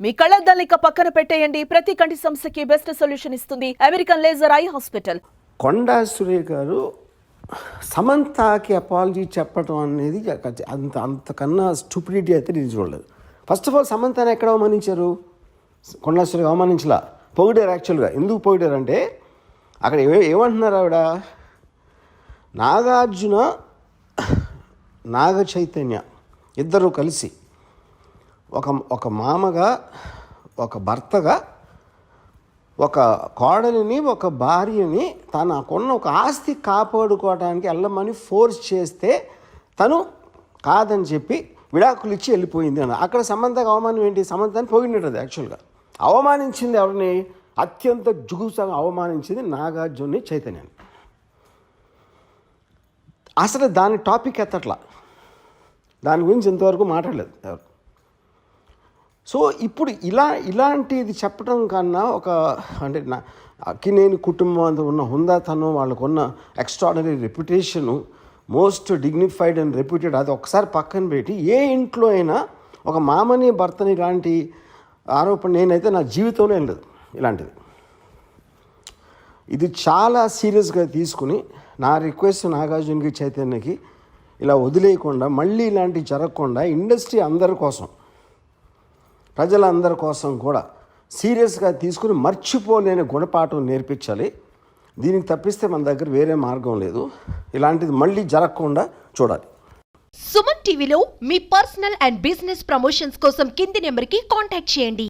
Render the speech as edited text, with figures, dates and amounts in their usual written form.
మీ కళ్ళద్దాలిక పక్కన పెట్టేయండి. ప్రతి కంటి సమస్యకి బెస్ట్ సొల్యూషన్ ఇస్తుంది అమెరికన్ లేజర్ ఐ హాస్పిటల్. కొండా సురే గారు సమంతకి అపాలజీ చెప్పడం అనేది అంతకన్నా స్టూపిడిటీ అయితే నేను చూడలేదు. ఫస్ట్ ఆఫ్ ఆల్ సమంతని ఎక్కడ అవమానించారు? కొండా సురే అవమానించలా, పొగిడారు. యాక్చువల్గా ఎందుకు పొగిడారు అంటే అక్కడ ఏమంటున్నారు ఆవిడ, నాగార్జున నాగ చైతన్య ఇద్దరు కలిసి ఒక మామగా, ఒక భర్తగా, ఒక కోడలిని, ఒక భార్యని తనకున్న ఒక ఆస్తి కాపాడుకోవడానికి వెళ్ళమని ఫోర్స్ చేస్తే తను కాదని చెప్పి విడాకులు ఇచ్చి వెళ్ళిపోయింది అన్న. అక్కడ సమంతకు అవమానం ఏంటి? సమంతని పోయినట్టు యాక్చువల్గా అవమానించింది ఎవరిని? అత్యంత జుగుసాగా అవమానించింది నాగార్జున చైతన్యాన్ని. అసలు దాని టాపిక్ ఎత్తట్లా, దాని గురించి ఇంతవరకు మాట్లాడలేదు ఎవరు. సో ఇప్పుడు ఇలాంటిది చెప్పడం కన్నా ఒక అంటే అక్కినేని కుటుంబం అంతా ఉన్న హుందాతనం, వాళ్ళకున్న extraordinary reputation, most dignified and reputed, అది ఒకసారి పక్కన పెట్టి ఏ ఇంట్లో అయినా ఒక మామని భర్తని ఇలాంటి ఆరోపణ నేనైతే నా జీవితంలో ఏం లేదు ఇలాంటిది. ఇది చాలా సీరియస్గా తీసుకుని నా రిక్వెస్ట్ నాగార్జునకి చైతన్యకి ఇలా వదిలేయకుండా, మళ్ళీ ఇలాంటివి జరగకుండా ఇండస్ట్రీ అందరి కోసం, ప్రజలందరి కోసం కూడా సీరియస్గా తీసుకుని మర్చిపోలేని గుణపాఠం నేర్పించాలి. దీనికి తప్పిస్తే మన దగ్గర వేరే మార్గం లేదు. ఇలాంటిది మళ్ళీ జరగకుండా చూడాలి. సుమన్ టీవీలో మీ పర్సనల్ అండ్ బిజినెస్ ప్రమోషన్స్ కోసం కింది నెంబర్కి కాంటాక్ట్ చేయండి.